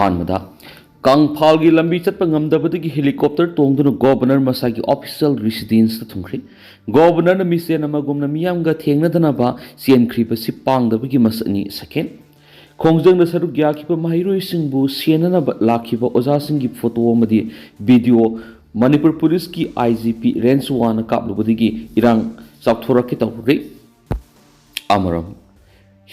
अहानमदा कांगफाल की लंबी चटप ngमदबदगी हेलीकॉप्टर तोंगदुना गवर्नर मसागी ऑफिशियल रेसिडेंस थुंख्री गवर्नर मिसेन अमगुमना मियामगा थेंगनदनाबा सेनख्रीबसि पांगदबगी मसनी सेकेंड खोंजंग सरुक याखिबा महिरोइसिंगबु सेननबा लाखिबा ओजासिंगी फोटो अमदि वीडियो मणिपुर पुलिस की आईजीपी रेंज 1 कापलुबदगी इरांग चापथोरके तौरे अमरम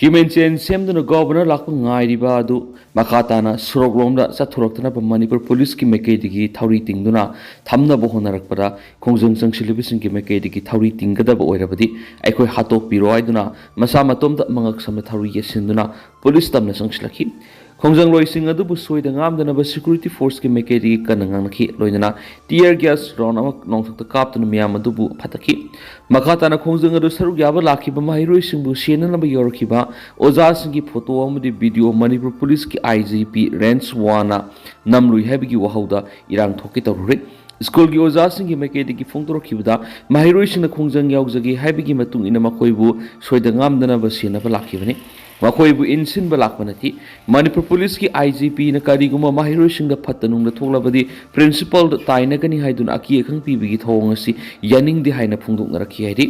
Human Chain Semduna Governor Lakung Nairibadu Makatana Soroglomda Saturokana Manipur Police ki Mekadigi Tauri Tingduna Tamna Bohonarakpada Kongzung Silibison ki Mekadigi Tauri Tingada Oirabadi Eko Hatok Piroiduna Masamatom that Mangak Samatari Yesinduna Police Tamna Sangslaki Kongzang Roy Singadu Busui the Ngamdana Security Force ki Mekadigi Kananganaki Loinana Tear gas Ronamak Nong the Captain Miyamadubu Pataki Makatana Kongzang Sarugaba Laki Bamahiro Simbu Siena Yorkiba Ozasingi photo amadi video Manipur Police ki IGP Range 1 namlui habigi wahauda irang thoki tawre school gi ozasingi mekedi gi phongtoro khibda mahiroising na khongjang yaujagi habigi matung ina makoibu soida ngamdana basina ba lakhibani makoibu insin ba lakmanati Manipur Police ki IGP na kariguma mahiroising da phatanung da thoglabadi principal taina gani haidun aki ekhang pibigi thongasi yaning di haina phongdok na rakhi haidi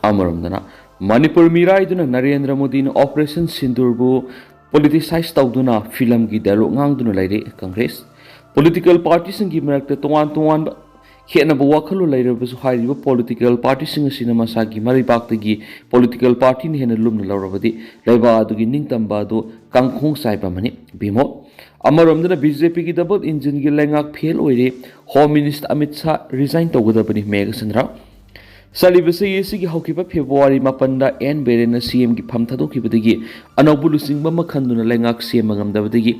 amaramdana Manipur Miraiduna Narendra Modi na Operation Sindurbu politicized tawduna film gi dialogue ngangduna laire Congress political parties ngi marakta tuwan khena bu wakhalu laire bu hairiba political parties ngi cinema sagi mari baktagi political party ni hena lumna lawrabadi laiba adugi ningtamba du kangkhong saiba mani bimo amaramdana BJP ki double engine gi lengak fail oire Home Minister Amit Shah resign tawgadabani Megha Sandra Salibase yesi ki haukiba February mapanda N Berena CM ki phamthado ki badagi anobulu singba makhanduna lengak CM ngamdabadagi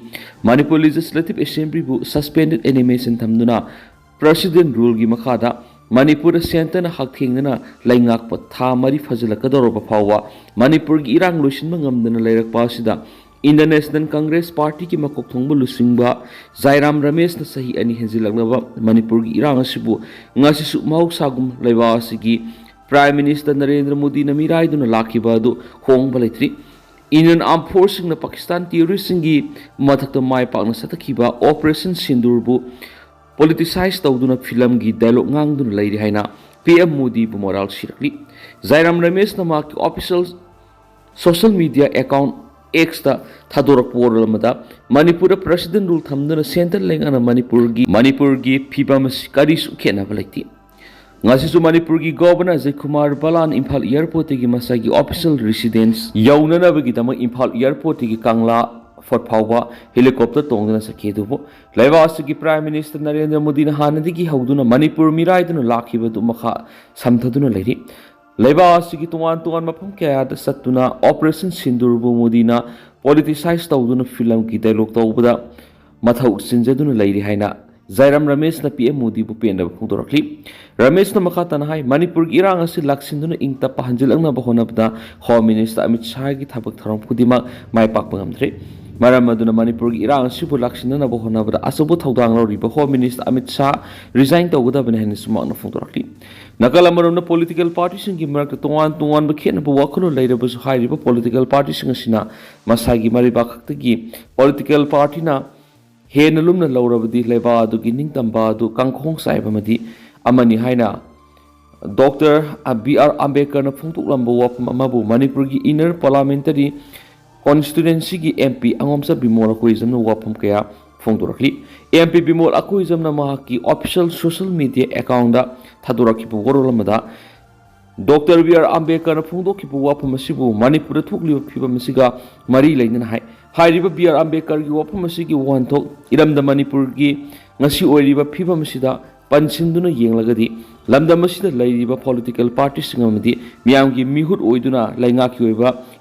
Manipur Legislative Assembly bu suspended animation thamduna president rule gi makhada Manipur center na hakthengna lengak pa tha mari fazilakadoro phawa Manipur gi irang lusin ngamdana leirak pasida International Congress Party ki makok thongbu lusingba Jairam Ramesh na sahi ani henjilagnaba Manipur gi irang asibu ngasi su mauk sagum leiba asigi Prime Minister Narendra Modi na miraiduna lakiba du hongba leitri Indian Armed Forces na Pakistan terrorist gi mathakta mai pakna satakiba Operation Sindur bu politicized tawduna film gi dialogue ngangduna leiri haina PM Modi bu moral sirakli Jairam Ramesh na mak official social media account X ta Thadorak Poramada Manipur President rule Thamdana Center Lengana Manipur gi Pibam Karis Ukena Valati Ngasisu Manipur gi Governor Kumar Balan Imphal Airport gi Masagi official residence Yaunana Bagitama Imphal Airport gi Kangla Fort Pawa helicopter tongdana sakedubo Laivasigi Prime Minister Narendra Modi na hanadigi hauduna Manipur miraiduna lakhibadu makha samthaduna leiri Leba asigi tuan mapam kaya da satuna Operation Sindurbu Modina politicized tawduna film ki dialogue tawbada mathau sinjaduna leiri haina Jairam Ramesh na PM Modi bu penda phungdorakli Ramesh na makata na hai Manipur gi irang asi laksinduna ingta pahanjilang na bahonabda Home Minister Amit Shah gi thabak tharam khudima mai pak bangamdre Maramaduna Manipur gi irang asi bu laksinduna bahonabda asabu thawdang lawriba Home Minister Amit Shah resign tawgada bane haina sumak na phungdorakli Nakalamarona political parties in Gimark tuan Bakin Wakano later was high political parties in Sina Masagi Maribakaki political party na Henalumna Laura di Levadu Gining Tambadu Kangkong Saibamadi Amani Haina Dr. B.R. Ambedkar na Puntulambo Wap Mabu Manipurgi inner parliamentary constituency MP Angomsa Bimora Kuizam no Wapam Kaya Fongdurakli MP Bimol Akuizam na Mahaki official social media account Thaduraki Pugorolamada Dr. B.R. Ambedkar na Pungdoki Wapamasibu Manipur Tukli Pibamasiga Mari Lane High High River B.R. Ambedkar Wapamasigi one talk Iram the Manipurgi Nasi Oriba Pibamasida Pansinduna Yanglagadi Lamda Masida Ladiba political party Singamadi Miamgi Mihut Oiduna Langaki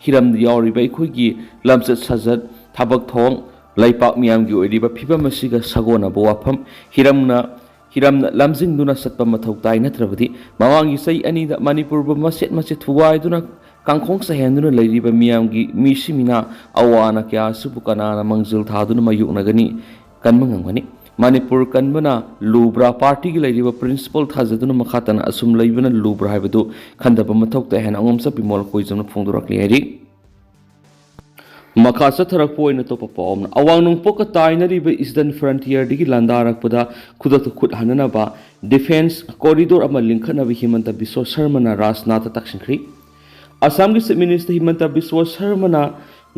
Hiram the Yauriba Kugi Lamsat Sazad Tabak Thong Laipak Miamgi Oriba Pibamasiga Sagona Boapam Hiramna Lamzing duna satpa mathau tai natrabadi mawangi sai ani da Manipur ba maset thuwai duna kangkhong sa henduna leiriba miyamgi misimina awana kya subukana na mangjil thaduna mayukna gani kanmangangani Manipur kanbana lubra party gi leiriba principal thajaduna makhatana asum leibana lubra haibadu khandaba mathau ta hen angom sa bimol koizam phungdurakli heri ꯃꯈꯥ ꯆꯠꯊꯔꯛꯄ ꯑꯣꯏꯅ ꯑꯇꯣꯞꯄ ꯄꯥꯎ ꯑꯃꯅ ꯑꯋꯥꯡ ꯅꯣꯡꯄꯣꯛꯀ ꯇꯥꯏꯅꯔꯤꯕ eastern ꯐ꯭ꯔꯟꯇꯤꯌꯔꯗꯒꯤ ꯂꯥꯟꯗꯥꯔꯛꯄꯗ ꯈꯨꯗꯛꯇ ꯈꯨꯠ ꯍꯟꯅꯅꯕ defence ꯀꯣꯔꯤꯗꯣꯔ ꯑꯃ ꯂꯤꯡꯈꯠꯅꯕ ꯍꯤꯃꯟꯇ ꯕꯤꯁ꯭ꯋ ꯁꯔꯃꯅ ꯔꯥꯖꯅꯥꯊꯇ ꯇꯛꯁꯤꯟꯈ꯭ꯔꯤ꯫ ꯑꯁꯥꯝꯒꯤ ꯆꯤꯞ ꯃꯤꯅꯤꯁꯇꯔ ꯍꯤꯃꯟꯇ ꯕꯤꯁ꯭ꯋ ꯁꯔꯃꯅ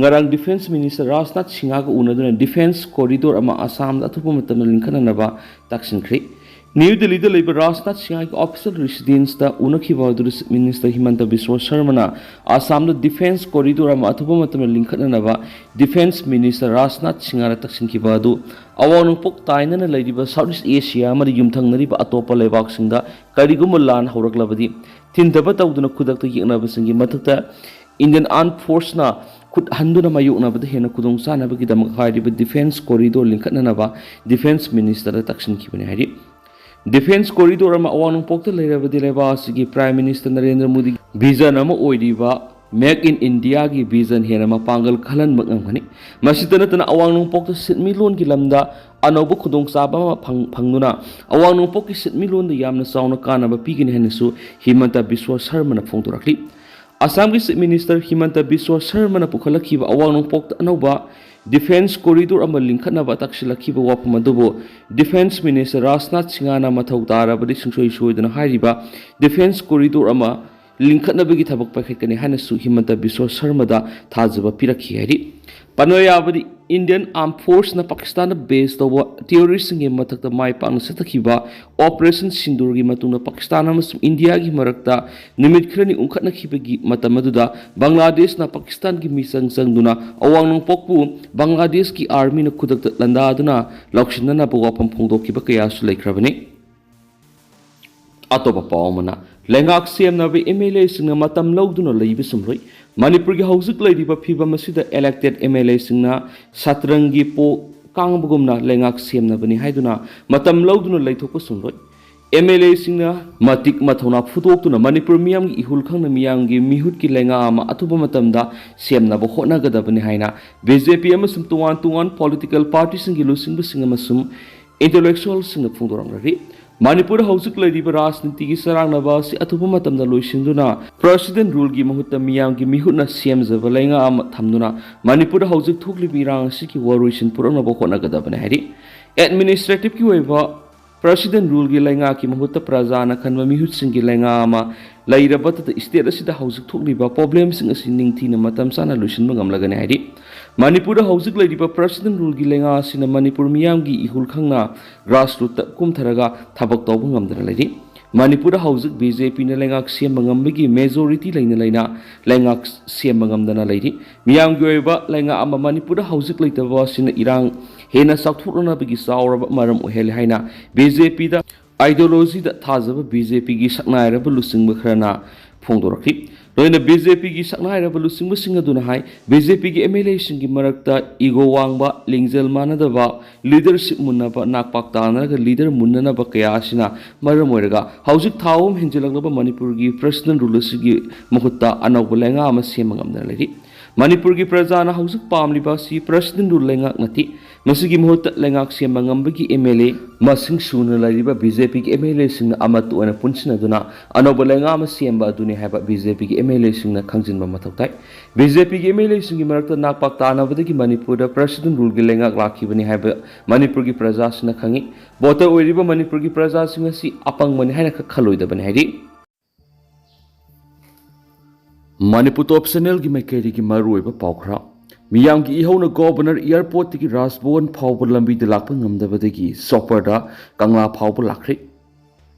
ꯉꯔꯥꯡ ꯗꯤꯐꯦꯟꯁ ꯃꯤꯅꯤꯁꯇꯔ ꯔꯥꯖꯅꯥꯊ ꯁꯤꯡꯍꯒ ꯎꯅꯗꯨꯅ ꯗꯤꯐꯦꯟꯁ ꯀꯣꯔꯤꯗꯣꯔ ꯑꯃ ꯑꯁꯥꯝꯗ ꯑꯊꯨꯕ ꯃꯇꯝꯗ ꯂꯤꯡꯈꯠꯅꯅꯕ ꯇꯛꯁꯤꯟꯈ꯭ꯔꯤ꯫ ꯅ꯭ꯌꯨ ꯗꯤꯜꯂꯤꯗ ꯂꯩꯕ ꯔꯥꯖꯅꯥꯊ ꯁꯤꯡꯍꯒꯤ ꯑꯣꯐꯤꯁꯤꯌꯦꯜ ꯔꯦꯁꯤꯗꯦꯟꯁꯇ ꯎꯅꯈꯤꯕ ꯑꯗꯨꯗ ꯆꯤꯞ ꯃꯤꯅꯤꯁꯇꯔ ꯍꯤꯃꯟꯇ ꯕꯤꯁ꯭ꯋ ꯁꯔꯃꯅ ꯑꯁꯥꯝꯗ ꯗꯤꯐꯦꯟꯁ ꯀꯣꯔꯤꯗꯣꯔ ꯑꯃ ꯑꯊꯨꯕ ꯃꯇꯝꯗ ꯂꯤꯡꯈꯠꯅꯅꯕ ꯗꯤꯐꯦꯟꯁ ꯃꯤꯅꯤꯁꯇꯔ ꯔꯥꯖꯅꯥꯊ ꯁꯤꯡꯍꯅ ꯇꯛꯁꯤꯟꯈꯤꯕ ꯑꯗꯨ ꯑꯋꯥꯡ ꯅꯣꯡꯄꯣꯛ ꯇꯥꯏꯅꯅ ꯂꯩꯔꯤꯕ ꯁꯥꯎꯠ ꯏꯁ ꯑꯦꯁꯤꯌꯥ ꯑꯃꯗ ꯌꯨꯝꯊꯪꯅꯔꯤꯕ ꯑꯇꯣꯞꯄ ꯂꯩꯕꯥꯛꯁꯤꯡꯗ ꯀꯔꯤꯒꯨꯝꯕ ꯂꯥꯟ ꯍꯧꯔꯛꯂꯕꯗꯤ ꯊꯤꯟꯊꯕ ꯇꯧꯗꯨꯅ ꯈꯨꯗꯛꯇ ꯌꯦꯛꯅꯕꯁꯤꯡꯒꯤ ꯃꯊꯛꯇ ꯏꯟꯗꯤꯌꯟ ꯑꯥꯔꯝ ꯐꯣꯔꯁꯅ ꯈꯨꯠ ꯍꯟꯗꯨꯅ ꯃꯥꯌꯣꯛꯅꯕꯗ ꯍꯦꯟꯅ ꯈꯨꯗꯣꯡꯆꯥꯅꯕꯒꯤꯗꯃꯛ ꯍꯥꯏꯔꯤꯕ ꯗꯤꯐꯦꯟꯁ ꯀꯣꯔꯤꯗꯣꯔ ꯂꯤꯡꯈꯠꯅꯅꯕ ꯗꯤꯐꯦꯟꯁ ꯃꯤꯅꯤꯁꯇꯔꯗ ꯇꯛꯁꯤꯟꯈꯤꯕꯅꯤ ꯍꯥꯏꯔꯤ꯫ ꯗꯤꯐꯦꯟꯁ ꯀꯣꯔꯤꯗꯣꯔ ꯑꯃ ꯑꯋꯥꯡ ꯅꯣꯡꯄꯣꯛꯇ ꯂꯩꯔꯕꯗꯤ ꯂꯩꯕꯥꯛ ꯑꯁꯤꯒꯤ ꯄ꯭ꯔꯥꯏꯝ ꯃꯤꯅꯤꯁꯇꯔ ꯅꯔꯦꯟꯗ꯭ꯔ ꯃꯣꯗꯤꯒꯤ ꯚꯤꯖꯟ ꯑꯃ ꯑꯣꯏꯔꯤꯕ ꯃꯦꯛ ꯏꯟ ꯏꯟꯗꯤꯌꯥꯒꯤ ꯚꯤꯖꯟ ꯍꯦꯟꯅ ꯃꯄꯥꯡꯒꯜ ꯀꯜꯍꯟꯕ ꯉꯝꯒꯅꯤ꯫ ꯃꯁꯤꯇ ꯅꯠꯇꯅ ꯑꯋꯥꯡ ꯅꯣꯡꯄꯣꯛꯇ ꯁꯤꯟꯃꯤꯠꯂꯣꯟꯒꯤ ꯂꯝꯗ ꯑꯅꯧꯕ ꯈꯨꯗꯣꯡꯆꯥꯕ ꯑꯃ ꯐꯪꯗꯨꯅ ꯑꯋꯥꯡ ꯅꯣꯡꯄꯣꯛꯀꯤ ꯁꯤꯟꯃꯤꯠꯂꯣꯟꯗ ꯌꯥꯝꯅ ꯆꯥꯎꯅ ꯀꯥꯟꯅꯕ ꯄꯤꯒꯅꯤ ꯍꯥꯏꯅꯁꯨ ꯍꯤꯃꯟꯇ ꯕꯤꯁ꯭ꯋ ꯁꯔꯃꯅ ꯐꯣꯡꯗꯣꯔꯛꯂꯤ꯫ ꯑꯁꯥꯝꯒꯤ ꯆꯤꯞ ꯃꯤꯅꯤꯁꯇꯔ ꯍꯤꯃꯟꯇ ꯕꯤꯁ꯭ꯋ ꯁꯔꯃꯅ ꯄꯨꯈꯠꯂꯛꯈꯤꯕ ꯑꯋꯥꯡ ꯅꯣꯡꯄꯣꯛꯇ ꯑꯅꯧꯕ ꯗꯤꯐꯦꯟꯁ ꯀꯣꯔꯤꯗꯣꯔ ꯑꯃ ꯂꯤꯡꯈꯠꯅꯕ ꯇꯛꯁꯤꯜꯂꯛꯈꯤꯕ ꯋꯥꯐꯝ ꯑꯗꯨꯕꯨ ꯗꯤꯐꯦꯟꯁ ꯃꯤꯅꯤꯁꯇꯔ ꯔꯥꯖꯅꯥꯊ ꯁꯤꯡꯍꯅ ꯃꯊꯧ ꯇꯥꯔꯕꯗꯤ ꯁꯨꯡꯁꯣꯏ ꯁꯣꯏꯗꯅ ꯍꯥꯏꯔꯤꯕ ꯗꯤꯐꯦꯟꯁ ꯀꯣꯔꯤꯗꯣꯔ ꯑꯃ ꯂꯤꯡꯈꯠꯅꯕꯒꯤ ꯊꯕꯛ ꯄꯥꯏꯈꯠꯀꯅꯤ ꯍꯥꯏꯅꯁꯨ ꯍꯤꯃꯟꯇ ꯕꯤꯁ꯭ꯋ ꯁꯔꯃꯗ ꯊꯥꯖꯕ ꯄꯤꯔꯛꯈꯤ ꯍꯥꯏꯔꯤ꯫ ꯄꯟꯕ ꯌꯥꯕꯗꯤ ꯏꯟꯗꯤꯌꯟ ꯑꯥꯔꯝ ꯐꯣꯔꯁꯅ ꯄꯥꯀꯤꯁꯇꯥꯟꯗ ꯕꯦꯖ ꯇꯧꯕ ꯇꯦꯔꯣꯔꯤꯁꯁꯤꯡꯒꯤ ꯃꯊꯛꯇ ꯃꯥꯏ ꯄꯥꯛꯅ ꯆꯠꯊꯈꯤꯕ ꯑꯣꯄꯔꯦꯁꯟ ꯁꯤꯟꯗꯨꯔꯒꯤ ꯃꯇꯨꯡꯗ ꯄꯥꯀꯤꯁꯇꯥꯟ ꯑꯃꯁꯨꯡ ꯏꯟꯗꯤꯌꯥꯒꯤ ꯃꯔꯛꯇ ꯅꯨꯃꯤꯠ ꯈꯔꯅꯤ ꯎꯪꯈꯠꯅꯈꯤꯕꯒꯤ ꯃꯇꯝ ꯑꯗꯨꯗ ꯕꯪꯒ꯭ꯂꯥꯗꯦꯁꯅ ꯄꯥꯀꯤꯁꯇꯥꯟꯒꯤ ꯃꯤꯆꯪ ꯆꯪꯗꯨꯅ ꯑꯋꯥꯡ ꯅꯣꯡꯄꯣꯛꯄꯨ ꯕꯪꯒ꯭ꯂꯥꯗꯦꯁꯀꯤ ꯑꯥꯔꯃꯤꯅ ꯈꯨꯗꯛꯇ ꯂꯥꯟꯗꯥꯗꯨꯅ ꯂꯧꯁꯤꯟꯅꯅꯕ ꯋꯥꯐꯝ ꯐꯣꯡꯗꯣꯛꯈꯤꯕ ꯀꯌꯥꯁꯨ ꯂꯩꯈ꯭ꯔꯕꯅꯤ꯫ ꯑꯇꯣꯞꯄ ꯄꯥꯎ ꯑꯃꯅ ꯂꯩꯉꯥꯛ ꯁꯦꯝꯅꯕ MLAꯁꯤꯡꯅ ꯃꯇꯝ ꯂꯧꯗꯨꯅ ꯂꯩꯕ ꯆꯨꯝꯂꯣꯏ꯫ ꯃꯅꯤꯄꯨꯔꯒꯤ ꯍꯧꯖꯤꯛ ꯂꯩꯔꯤꯕ ꯐꯤꯚꯝ ꯑꯁꯤꯗ ꯏꯂꯦꯛꯇꯦꯗ MLAꯁꯤꯡꯅ ꯁꯇ꯭ꯔꯪꯒꯤ ꯀꯥꯡꯕꯒꯨꯝꯅ ꯂꯩꯉꯥꯛ ꯁꯦꯝꯅꯕꯅꯤ ꯍꯥꯏꯗꯨꯅ ꯃꯇꯝ ꯂꯧꯗꯨꯅ ꯂꯩꯊꯣꯛꯄ ꯆꯨꯝꯂꯣꯏ꯫ MLAꯁꯤꯡꯅ ꯃꯇꯤꯛ ꯃꯊꯧꯅꯥ ꯐꯨꯗꯣꯛꯇꯨꯅ ꯃꯅꯤꯄꯨꯔ ꯃꯤꯌꯥꯝꯒꯤ ꯏꯍꯨꯜ ꯈꯪꯅ ꯃꯤꯌꯥꯝꯒꯤ ꯃꯤꯍꯨꯠꯀꯤ ꯂꯩꯉꯥꯛ ꯑꯃ ꯑꯊꯨꯕ ꯃꯇꯝꯗ ꯁꯦꯝꯅꯕ ꯍꯣꯠꯅꯒꯗꯕꯅꯤ ꯍꯥꯏꯅ BJP ꯑꯃꯁꯨꯡ ꯇꯣꯉꯥꯟ ꯇꯣꯉꯥꯟ ꯄꯣꯂꯤꯇꯤꯀꯦꯜ ꯄꯥꯔꯇꯤꯁꯤꯡꯒꯤ ꯂꯨꯆꯤꯡꯕꯁꯤꯡ ꯑꯃꯁꯨꯡ ꯏꯟꯇꯦꯂꯦꯛꯆꯨꯋꯦꯜꯁꯤꯡꯅ ꯐꯣꯡꯗꯣꯛꯂꯤ꯫ ꯃꯅꯤꯄꯨꯔꯗ ꯍꯧꯖꯤꯛ ꯂꯩꯔꯤꯕ ꯔꯥꯖꯅꯤꯇꯤꯒꯤ ꯆꯔꯥꯡꯅꯕ ꯑꯁꯤ ꯑꯊꯨꯕ ꯃꯇꯝꯗ ꯂꯣꯏꯁꯤꯟꯗꯨꯅ ꯄ꯭ꯔꯁꯤꯗꯦꯟ ꯔꯨꯜꯒꯤ ꯃꯍꯨꯠꯇ ꯃꯤꯌꯥꯝꯒꯤ ꯃꯤꯍꯨꯠꯅ ꯁꯦꯝꯖꯕ ꯂꯩꯉꯥꯛ ꯑꯃ ꯊꯝꯗꯨꯅ ꯃꯅꯤꯄꯨꯔꯗ ꯍꯧꯖꯤꯛ ꯊꯣꯛꯂꯤꯕ ꯏꯔꯥꯡ ꯑꯁꯤꯒꯤ ꯋꯥꯔꯣꯏꯁꯤꯟ ꯄꯨꯔꯛꯅꯕ ꯍꯣꯠꯅꯒꯗꯕꯅꯤ ꯍꯥꯏꯔꯤ꯫ ꯑꯦꯗꯃꯤꯅꯤꯁꯇ꯭ꯔꯦꯇꯤꯚꯀꯤ ꯑꯣꯏꯕ ꯄ꯭ꯔꯁꯤꯗꯦꯟ ꯔꯨꯜꯒꯤ ꯂꯩꯉꯥꯛꯀꯤ ꯃꯍꯨꯠꯇ ꯄ꯭ꯔꯖꯥꯅ ꯈꯟꯕ ꯃꯤꯍꯨꯠꯁꯤꯡꯒꯤ ꯂꯩꯉꯥꯛ ꯑꯃ ꯂꯩꯔꯕꯗꯨꯗ ꯏꯁꯇꯦꯠ ꯑꯁꯤꯗ ꯍꯧꯖꯤꯛ ꯊꯣꯛꯂꯤꯕ ꯄ꯭ꯔꯣꯕ꯭ꯂꯦꯝꯁꯤꯡ ꯑꯁꯤ ꯅꯤꯡꯊꯤꯅ ꯃꯇꯝ ꯆꯥꯅ ꯂꯣꯏꯁꯤꯟꯕ ꯉꯝꯂꯒꯅꯤ ꯍꯥꯏꯔꯤ꯫ ꯃꯅꯤꯄꯨꯔꯗ ꯍꯧꯖꯤꯛ ꯂꯩꯔꯤꯕ ꯄ꯭ꯔꯁꯤꯗꯦꯟ ꯔꯨꯜꯒꯤ ꯂꯩꯉꯥꯛ ꯑꯁꯤꯅ ꯃꯅꯤꯄꯨꯔ ꯃꯤꯌꯥꯝꯒꯤ ꯏꯍꯨꯜ ꯈꯪꯅ ꯒ꯭ꯔꯥꯁꯔꯨꯠꯇ ꯀꯨꯝꯊꯔꯒ ꯊꯕꯛ ꯇꯧꯕ ꯉꯝꯗꯅ ꯂꯩꯔꯤ꯫ ꯃꯅꯤꯄꯨꯔꯗ ꯍꯧꯖꯤꯛ BJPꯅ ꯂꯩꯉꯥꯛ ꯁꯦꯝꯕ ꯉꯝꯕꯒꯤ ꯃꯦꯖꯣꯔꯤꯇꯤ ꯂꯩꯅ ꯂꯩꯉꯥꯛ ꯁꯦꯝꯕ ꯉꯝꯗꯅ ꯂꯩꯔꯤ꯫ ꯃꯤꯌꯥꯝꯒꯤ ꯑꯣꯏꯕ ꯂꯩꯉꯥꯛ ꯑꯃ ꯃꯅꯤꯄꯨꯔꯗ ꯍꯧꯖꯤꯛ ꯂꯩꯇꯕ ꯑꯁꯤꯅ ꯏꯔꯥꯡ ꯍꯦꯟꯅ ꯆꯥꯎꯊꯣꯛꯅꯕꯒꯤ ꯆꯥꯎꯔꯕ ꯃꯔꯝ ꯑꯣꯏꯍꯜꯂꯤ ꯍꯥꯏꯅ BJPꯗ ꯑꯥꯏꯗꯤꯌꯣꯂꯣꯖꯤꯗ ꯊꯥꯖꯕ BJPꯒꯤ ꯁꯛꯅꯥꯏꯔꯕ ꯂꯨꯆꯤꯡꯕ ꯈꯔꯅ ꯐꯣꯡꯗꯣꯔꯛꯈꯤ꯫ ꯂꯣꯏꯅ BJPꯒꯤ ꯁꯛꯅꯥꯏꯔꯕ ꯂꯨꯆꯤꯡꯕꯁꯤꯡ ꯑꯗꯨꯅ ꯍꯥꯏ BJPꯒꯤ MLAꯁꯤꯡꯒꯤ ꯃꯔꯛꯇ ꯏꯒꯣ ꯋꯥꯡꯕ, ꯂꯤꯡꯖꯦꯜ ꯃꯥꯟꯅꯗꯕ, ꯂꯤꯗꯔꯁꯤꯞ ꯃꯨꯟꯅꯕ, ꯅꯥꯛꯄꯥꯛ ꯇꯥꯅꯔꯒ ꯂꯤꯗꯔ ꯃꯨꯟꯅꯅꯕ ꯀꯌꯥ ꯑꯁꯤꯅ ꯃꯔꯝ ꯑꯣꯏꯔꯒ ꯍꯧꯖꯤꯛ ꯊꯥ ꯑꯍꯨꯝ ꯍꯦꯟꯖꯤꯜꯂꯛꯂꯕ ꯃꯅꯤꯄꯨꯔꯒꯤ ꯄ꯭ꯔꯁꯤꯗꯦꯟ ꯔꯨꯜ ꯑꯁꯤꯒꯤ ꯃꯍꯨꯠꯇ ꯑꯅꯧꯕ ꯂꯩꯉꯥꯛ ꯑꯃ ꯁꯦꯝꯕ ꯉꯝꯗꯅ ꯂꯩꯔꯤ꯫ ꯃꯅꯤꯄꯨꯔꯒꯤ ꯄ꯭ꯔꯖꯥꯅ ꯍꯧꯖꯤꯛ ꯄꯥꯝꯂꯤꯕ ꯑꯁꯤ ꯄ꯭ꯔꯁꯤꯗꯦꯟ ꯔꯨꯜ ꯂꯩꯉꯥꯛ ꯅꯠꯇꯦ꯫ ꯃꯁꯤꯒꯤ ꯃꯍꯨꯠꯇ ꯂꯩꯉꯥꯛ ꯁꯦꯝꯕ ꯉꯝꯕꯒꯤ MLA ꯃꯁꯤꯡ ꯁꯨꯅ ꯂꯩꯔꯤꯕ BJPꯒꯤ MLAꯁꯤꯡꯅ ꯑꯃꯠꯇ ꯑꯣꯏꯅ ꯄꯨꯟꯁꯤꯟꯅꯗꯨꯅ ꯑꯅꯧꯕ ꯂꯩꯉꯥꯛ ꯑꯃ ꯁꯦꯝꯕ ꯑꯗꯨꯅꯤ ꯍꯥꯏꯕ BJPꯒꯤ MLAꯁꯤꯡꯅ ꯈꯪꯖꯤꯟꯕ ꯃꯊꯧ ꯇꯥꯏ꯫ BJPꯒꯤ MLAꯁꯤꯡꯒꯤ ꯃꯔꯛꯇ ꯅꯥꯛꯄꯥꯛ ꯇꯥꯅꯕꯗꯒꯤ ꯃꯅꯤꯄꯨꯔꯗ ꯄ꯭ꯔꯁꯤꯗꯦꯟ ꯔꯨꯜꯒꯤ ꯂꯩꯉꯥꯛ ꯂꯥꯛꯈꯤꯕꯅꯤ ꯍꯥꯏꯕ ꯃꯅꯤꯄꯨꯔꯒꯤ ꯄ꯭ꯔꯖꯥꯁꯤꯡꯅ ꯈꯪꯏ꯫ ꯚꯣꯇꯔ ꯑꯣꯏꯔꯤꯕ ꯃꯅꯤꯄꯨꯔꯒꯤ ꯄ꯭ꯔꯖꯥꯁꯤꯡ ꯑꯁꯤ ꯑꯄꯪꯕꯅꯤ ꯍꯥꯏꯅ ꯈꯜꯂꯣꯏꯗꯕꯅꯤ ꯍꯥꯏꯔꯤ꯫ ꯃꯅꯤꯄꯨꯔ ꯇꯣꯞ ꯆꯦꯅꯦꯜꯒꯤ ꯃꯥꯏꯀꯩꯗꯒꯤ ꯃꯔꯨꯑꯣꯏꯕ ꯄꯥꯎ ꯈꯔ ꯃꯤꯌꯥꯝꯒꯤ ꯏꯍꯧꯅ ꯒꯣꯚꯔꯅꯔ ꯏꯌꯥꯔꯄꯣꯔꯠꯇꯒꯤ ꯔꯥꯖꯚꯋꯟ ꯐꯥꯎꯕ ꯂꯝꯕꯤꯗ ꯂꯥꯛꯄ ꯉꯝꯗꯕꯗꯒꯤ ꯆꯣꯄꯔꯗ ꯀꯪꯂꯥ ꯐꯥꯎꯕ ꯂꯥꯛꯈ꯭ꯔꯦ꯫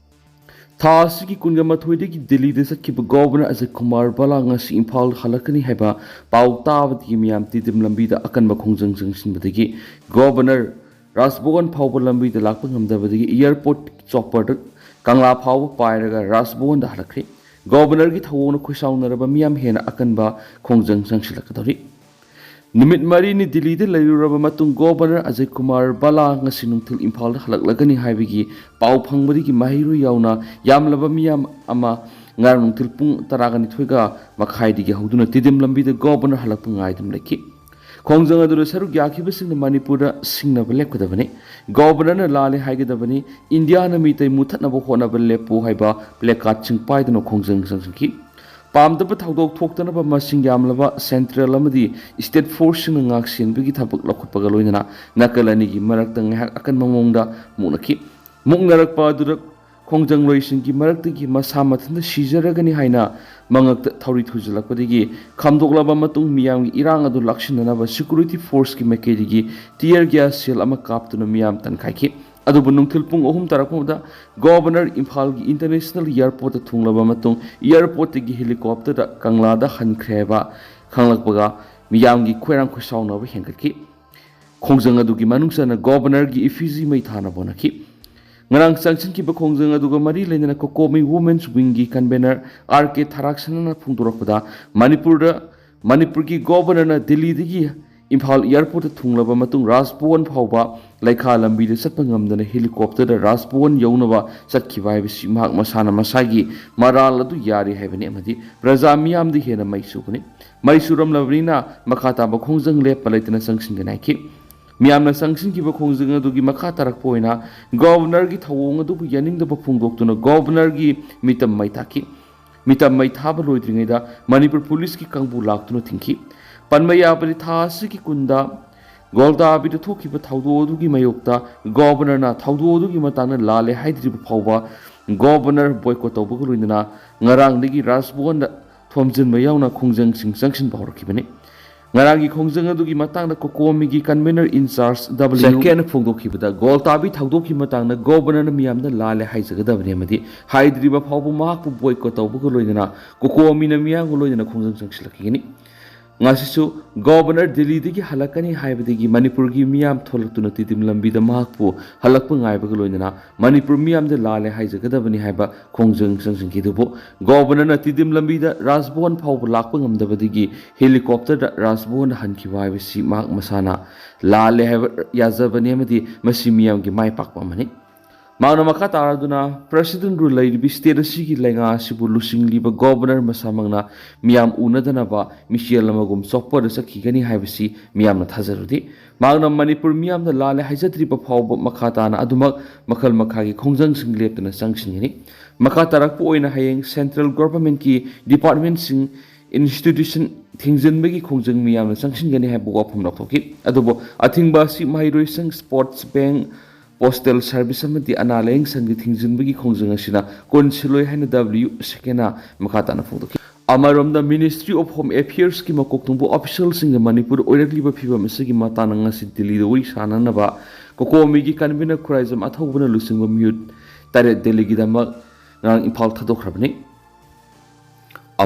ꯊꯥ ꯑꯁꯤꯒꯤ 22ꯗꯒꯤ ꯗꯤꯜꯂꯤꯗ ꯆꯠꯈꯤꯕ ꯒꯣꯚꯔꯅꯔ ꯑꯖय ꯀꯨꯃꯥꯔ ꯕꯥꯂꯥ ꯉꯁꯤ ꯏꯝꯐꯥꯜ ꯍꯜꯂꯛꯀꯅꯤ ꯍꯥꯏꯕ ꯄꯥꯎ ꯇꯥꯕꯗꯒꯤ ꯃꯤꯌꯥꯝ ꯇꯤꯗꯤꯝ ꯂꯝꯕꯤꯗ ꯑꯀꯟꯕ ꯈꯣꯡꯖꯪ ꯆꯪꯁꯤꯟꯕꯗꯒꯤ ꯒꯣꯚꯔꯅꯔ ꯔꯥꯖꯚꯋꯟ ꯐꯥꯎꯕ ꯂꯝꯕꯤꯗ ꯂꯥꯛꯄ ꯉꯝꯗꯕꯗꯒꯤ ꯏꯌꯥꯔꯄꯣꯔꯠ ꯆꯣꯄꯔꯗ ꯀꯪꯂꯥ ꯐꯥꯎꯕ ꯄꯥꯏꯔꯒ ꯔꯥꯖꯚꯋꯟꯗ ꯍꯜꯂꯛꯈ꯭ꯔꯦ꯫ ꯒꯣꯚꯔꯅꯔꯒꯤ ꯊꯧꯑꯣꯡꯅ ꯈꯣꯏꯁꯥꯎꯅꯔꯕ ꯃꯤꯌꯥꯝ ꯍꯦꯟꯅ ꯑꯀꯟꯕ ꯈꯣꯡꯖꯪ ꯆꯪꯁꯤꯜꯂꯛꯀꯗꯧꯔꯤ꯫ ꯅꯨꯃꯤꯠ 4ꯅꯤ ꯗꯤꯜꯂꯤꯗ ꯂꯩꯔꯨꯔꯕ ꯃꯇꯨꯡ ꯒꯣꯚꯔꯅꯔ ꯑꯖय ꯀꯨꯃꯥꯔ ꯕꯥꯂꯥ ꯉꯁꯤ ꯅꯨꯡꯊꯤꯜ ꯏꯝꯐꯥꯜꯗ ꯍꯜꯂꯛꯂꯒꯅꯤ ꯍꯥꯏꯕꯒꯤ ꯄꯥꯎ ꯐꯪꯕꯗꯒꯤ ꯃꯍꯩꯔꯣꯏ ꯌꯥꯎꯅ ꯌꯥꯝꯂꯕ ꯃꯤꯌꯥꯝ ꯑꯃ ꯉꯔꯥꯡ ꯅꯨꯡꯊꯤꯜ ꯄꯨꯡ 12:30 ꯍꯧꯗꯨꯅ ꯇꯤꯗꯤꯝ ꯂꯝꯕꯤꯗ ꯒꯣꯚꯔꯅꯔ ꯍꯜꯂꯛꯄ ꯉꯥꯏꯗꯨꯅ ꯂꯩꯈꯤ꯫ ꯈꯣꯡꯖꯪ ꯑꯗꯨꯗ ꯁꯔꯨꯛ ꯌꯥꯈꯤꯕꯁꯤꯡꯅ ꯃꯅꯤꯄꯨꯔꯗ ꯁꯤꯡꯅꯕ ꯂꯦꯞꯀꯗꯕꯅꯤ꯫ ꯒꯣꯚꯔꯅꯔꯅ ꯂꯥꯜꯂꯦ ꯍꯥꯏꯒꯗꯕꯅꯤ꯫ ꯏꯟꯗꯤꯌꯥꯅ ꯃꯤꯇꯩ ꯃꯨꯠꯊꯠꯅꯕ ꯍꯣꯠꯅꯕ ꯂꯦꯞꯄꯨ ꯍꯥꯏꯕ ꯄ꯭ꯂꯦꯀꯥꯔꯗꯁꯤꯡ ꯄꯥꯏꯗꯨꯅ ꯈꯣꯡꯖꯪ ꯆꯪꯁꯤꯟꯈꯤ꯫ पामदब थौदोक थोक्तनबा मसिंग यामलबा सेंट्रल अमदी स्टेट फोर्स सिंग ngak सिनबगी थबक लखुपगा लोइना नकल अनिगी मरक्त ngahak akan mamongda munaki muknarakpa adurak khongjang loisingi maraktagi masa mathanda sijaragani haina mangak thauri thujulakpadigi khamdoklaba matung miyamgi irang adu lakshinanaba security force ki makedigi tear gas cell ama kaptuna miyam tankaiki adubu nungthil pung ohum tarakmuda governor imphal gi international airport thunglaba matung airport gi helicopter da kangla da hankreba khanglakpaga miyamgi khwerang khusawna ba hengkaki khongjang adugi manungsana governor gi effigy mai thana bonaki ngarang sanction ki bakhongjang aduga mari leinana kokomi women's wing gi convener RK Tharaksana phungdorakpada manipur gi governor na delhi digi imphal airport thunglaba matung rajbhavan phawba laikha lambi de satpa ngamdana helicopter da rajbhavan yaunaba satkhiba haibisi mahak masana masagi maral adu yari haibani amadi praja miyam di hena maisubani maisuram labrina makhata bakhongjang lep palaitana sanction ganaki miyamna sanction ki bakhongjang adugi makha tarak poina governor gi thawong adu yaning da phungdoktuna governor gi mitam maithaki mitam mai thaba loidringai da manipur police ki kangbu laktuna thingki panmaya pari thasi ki kunda golda bi da thoki ba thawdo adu gi mayokta governor na thawdo adu gi matana lale haidri phawba governor boycott tawbu loinana ngarang digi rajbhavan da thomjin mayawna khongjang sing sanction bawrkibani ngaragi khongjang adugi matangda kokomi gi convener in charge w second phongdokhibada gol tabi thawdokhi matangda governor na miyamda lale haijagadabani amadi haidriba phawbu mahak boycott tawbu loinana kokomi na miyang loinana khongjang sangsilakigini ngasisu governor delhi digi halakani haibadigi manipur gi miyam tholaktuna tidim lambi da mahakpu halakpa ngaibaga loinana manipur miyam da lale haijagadabani haiba khongjang sangsingki dubu governor na tidim lambi da rajbhavan phawbu lakpa ngamdabadigi helicopter da rajbhavan hankiwa haibasi mahak masana lale haiba yazabani amadi masi miyam gi mai pakpa mani mauna makha taraduna president ru laibi state asigi lenga sibu lusing liba governor masamangna miyam unadana ba michel lamagum sopper sakhigani haibasi miyam na thajarudi mauna manipur miyam da lale haijatri ba phawba makha tana adumak makhal makhagi khongjang sing leptana sangsingini makha tarak po oina hayeng central government ki department sing institution thingjanbagi khongjang miyam na sangsingani haibu wafam lakhoki adubo athingba si mairoi sang sports bank postal service amadi analeng sangi thingjinbagi khongjang asina konsiloi haina w sekena makata na phungdoki amarom the ministry of home affairs ki makoktumbu official sing manipur oirakli ba phibam asigi matana ngasi delhi do wi sanana ba kokomi gi convener khuraizam athobuna lusingba mute tare delhi gi dama nang imphal thadokhrabni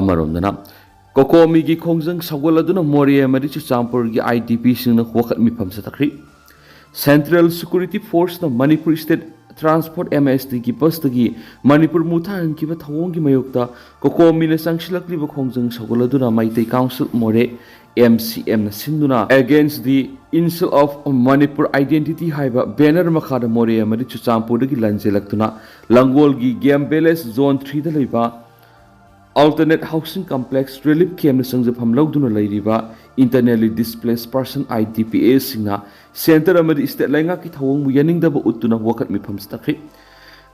amarom dana kokomi gi khongjang sagoladuna moria mari chu champur gi idp sing na hokhat mi pham sa takri Central Security Force na Manipur State Transport MST ki pastagi Manipur muthan ki ba thawong ki mayokta kokomi na sangsilakli ba khongjang sagoladuna Maitai Council More MCM na sinduna against the insult of Manipur identity haiba banner makhada More amadi chuchampur gi lanjelaktuna Langol gi Game Palace Zone 3 da leiba alternate housing complex relief camp na sangjapam lawduna leiriba internally displaced person IDPA singna center amadi state lainga ki thawong mu yaning da ba utuna wakat mi pham stakri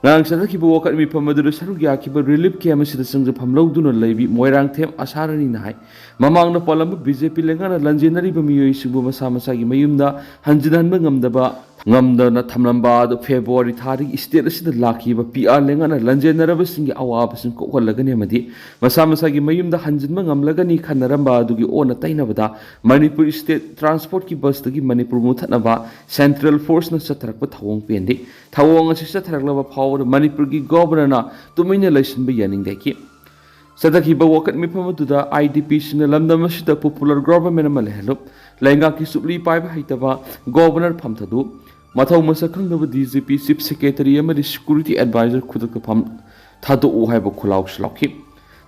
ngang sa ki ba wakat mi pham adu saru ya ki ba relief camp sida sangjapam lawduna leibi moirang them asarani na hai mamang na palam BJP lenga na lanjenari ba miyoi sibu masa masa gi mayumda hanjinan ba ngamda ba ngamda na thamlamba do February thari state asida laki ba PR lenga na lanjenaraba singi awab sin ko lagani amadi masa masa gi mayumda hanjinma ngamlagani khanaramba adugi ona tainabada Manipur State Transport ki bus dagi Manipur muthanaba Central Force na satharakpa thawong pendi thawong asi satharaklaba power Manipur gi governor na tumaina laisin ba yaning daki sadaki ba wakat mi pamaduda IDP sina lamdam asida popular government amal hello lainga ki supli pai ba haitaba governor phamthadu mathau masakhang na DGP chief secretary amadi security advisor khuduk pham thadu u haiba khulaw shlauki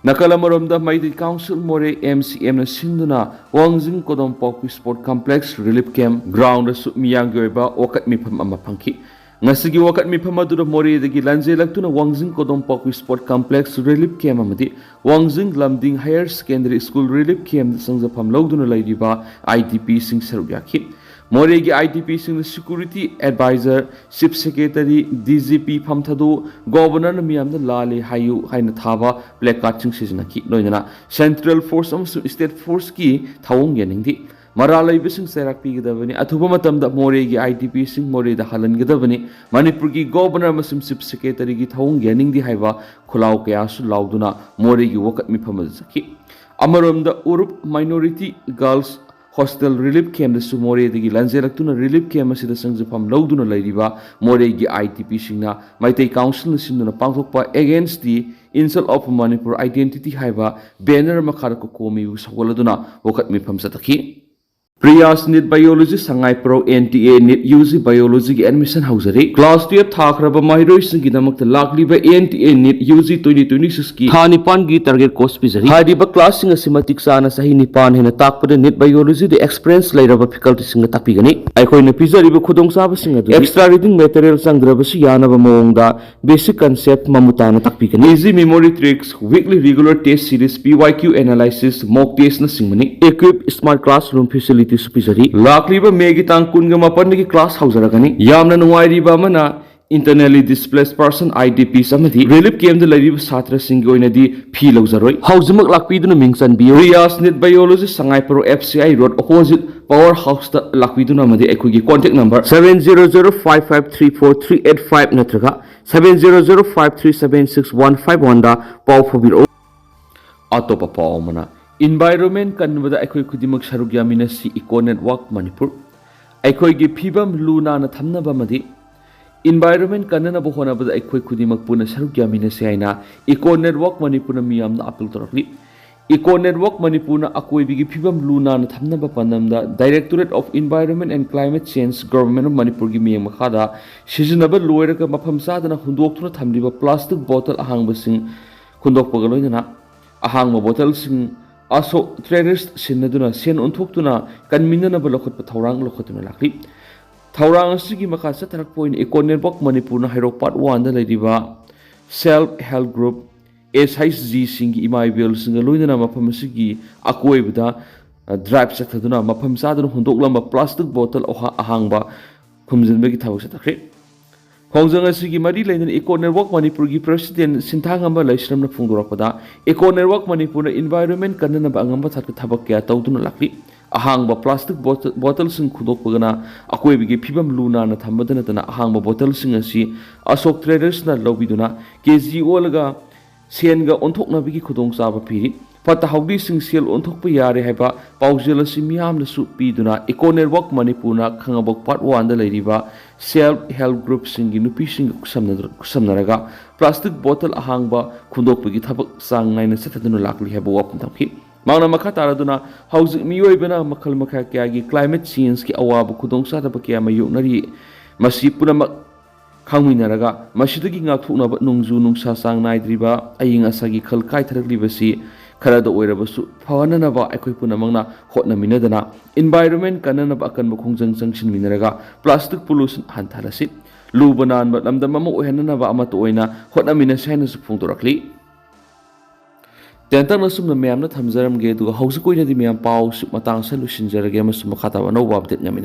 nakalamorom da Maitai Council More MCM na sinduna Wangjing Kodom Pokpi Sport Complex Relief Camp ground su miyang goiba wakat mi pham ama phangki ngasigi wakat mi pham adu More dagi lanjelaktuna Wangjing Kodom Pokpi Sport Complex Relief Camp amadi Wangjing Lamding Higher Secondary School Relief Camp sangja pham lawduna lairiba IDP sing sarugyaki मोरेगी ITP सिंह security advisor chief secretary DGP फमथदु governor मियाम लाले हायु हाइन थाबा placard सिंह सिजनकी लोइना सेंट्रल फोर्स स्टेट फोर्स की थावोंग येनिंगदी मरा लैबसिंग सेराक पीगदबनी अथुबा मतमदा मोरेगी ITP सिंह मोरेदा हलनगदबनी मणिपुर की गवर्नर मसिम चीफ सेक्रेटरी की थावोंग येनिंगदी हाइबा खुलाव कयासु लाउदुना मोरेगी वकत मिफम जकी अमरोमदा उरुप minority girls hostel relief camp मोरेदगी लंजेलक्तुना रिलीफ कैम्प संजफम लौदुना लैरिबा मोरेगी ITP सिंगना मैतै काउंसिल सिंदुना पांथोकपा against the insult of Manipur identity हाइबा बैनर मखारको कोमी सगोलदुना वकत मिफम सतखी प्रियास NEET biology Sangai pro NTA NEET UG biology की एडमिशन हाउजरी क्लास 12 थाखरब माहिरोइसिंगिदमक लाक्लिबा NTA नीट UG 2026 की था निपान की टारगेट कोर्स पिजरी हाइदिबा क्लास सिंग सिमतिक साना सही निपान हेना ताकपद नीट बायोलॉजी दे एक्सपीरियंस लेरब फैकल्टी सिंग ताकपिगनी अखोइना पिजरिबा खुदोंसाब सिंग अदु एक्स्ट्रा रीडिंग मटेरियल संग्रबसु यानब मओंगदा बेसिक कांसेप्ट ममुताना ताकपिगनी easy memory tricks weekly regular test series PYQ analysis mock test न सिंगमनी इक्विप स्मार्ट क्लासरूम फैसिलिटी सुपिजरी लाक्लिबा मेगी तांग कुनगा मापन की क्लास हाउजरगनी यामना नुवाइरिबा मना इंटरनली डिस्प्लेस्ड पर्सन IDP समधि रिलीफ कैम्प द लैरिब छात्र सिंग ओइनदी फी लौजरोय हाउजमक लाक्पिदुना मिंगसन बियो रियास NEET biology Sangai pro FCI road opposite power house द लाक्पिदुना मदि एखोगी कांटेक्ट नंबर 7005534385 नत्रगा 7005376151 दा पाव फबिरो अतोपा पाव मना इन्वायरमेंट कन्बदा अखोई खुदिमक सरुक यामिनसी इको नेटवर्क मणिपुर अखोई फिबम लूना थमनब मदि इन्वायरमेंट कन्ननब होनबदा अखोई खुदिमक पुना सरुक यामिनसी हाइना इको नेटवर्क मणिपुर मियामना अपील तोरकली इको नेटवर्क मणिपुर अकोइबिगी फिबम लूना थमनब पनमदा directorate of environment and climate change government of Manipur की मियंग मखादा सिजनब लोयरक मफम सादना हुंदोक्तुना थमलिबा प्लास्टिक बोतल अहांगबसिंग हुंदोकपग लोइना अहांगब बोतल सिंग असो ट्रेडर्स सिन्नदुना सेन ओंथोक्तुना कन्मिननब लखोटप थौरांग लखोतुना लाखली थौरांग असुगी मखा चतरक पॉइंट इको नेटवर्क मणिपुर हाइरोक पार्ट 1 दा लैदिबा सेल्फ हेल्प ग्रुप SHG सिंगी इमाइबेल सिंग लोइना मफम असुगी अकोइबदा ड्राइव चथदुना मफम सादुना हुंदोकलंबा प्लास्टिक बोतल अहांगबा खुमजिनबगी थबक चतखरे खोंजंग असुगी मरी लेनन इको नेटवर्क मणिपुर की प्रेसिडेंट सिंथांग अम्बा लैश्रमना फुंगदोरकपदा इको नेटवर्क मणिपुर इन्वायरमेंट कन्ननब अंगम्बा थाक थबक क्या तौदुना लाखली अहांगबा प्लास्टिक बोतल सिंग खुदोकपगना अकोइबिगी फिबम लूना न थंबदनतना अहांगबा बोतल सिंग असि अशोक ट्रेडर्स न लौबिदुना केजी ओलगा सेनगा ओंथोकनबगी खुदोंचाबा पिरि फता हाउदी सिंग सेल ओंथोकप यारे हाइबा पाउजेल असि मियामनसु पीदुना इको नेटवर्क मणिपुरना खंगबक पार्ट 1 दा लैरिबा सेल्फ हेल्प ग्रुप सिंगी नुपी सिंग कुसमनरगा प्लास्टिक बोतल अहांगबा खुदोकपगी थबक सांग नाइना सथदुना लाकली हाइबा वापन तमखि मांगना मखा तारदुना हाउजिक मियोइबना मखल मखा क्यागी क्लाइमेट चेंज की अवाब खुदोंसादब क्या मायोनरी मसी पुनमक खामिनरगा मसिदगी ngathuknaba nungju nungsa sang naidriba aying asagi khal kai tharaklibasi खरद ओइरबसु फवननबा अखोइ पुनमंगना होटनमिनदना इन्वायरमेंट कन्ननबा अकनब खोंजंग जंगसिन मिनरगा प्लास्टिक पोल्यूशन हंथालसि लुबनान लमदम अम ओहननबा अमत ओइना होटनमिनस हैनसु फोंदोरखली तेंतन नसुम मैमना थमजरमगे दुगा हौजकोइनदि मैम पाउ सु मतांग सलुसिन जरगे मसु मखाता नौबा अपडेट नमिने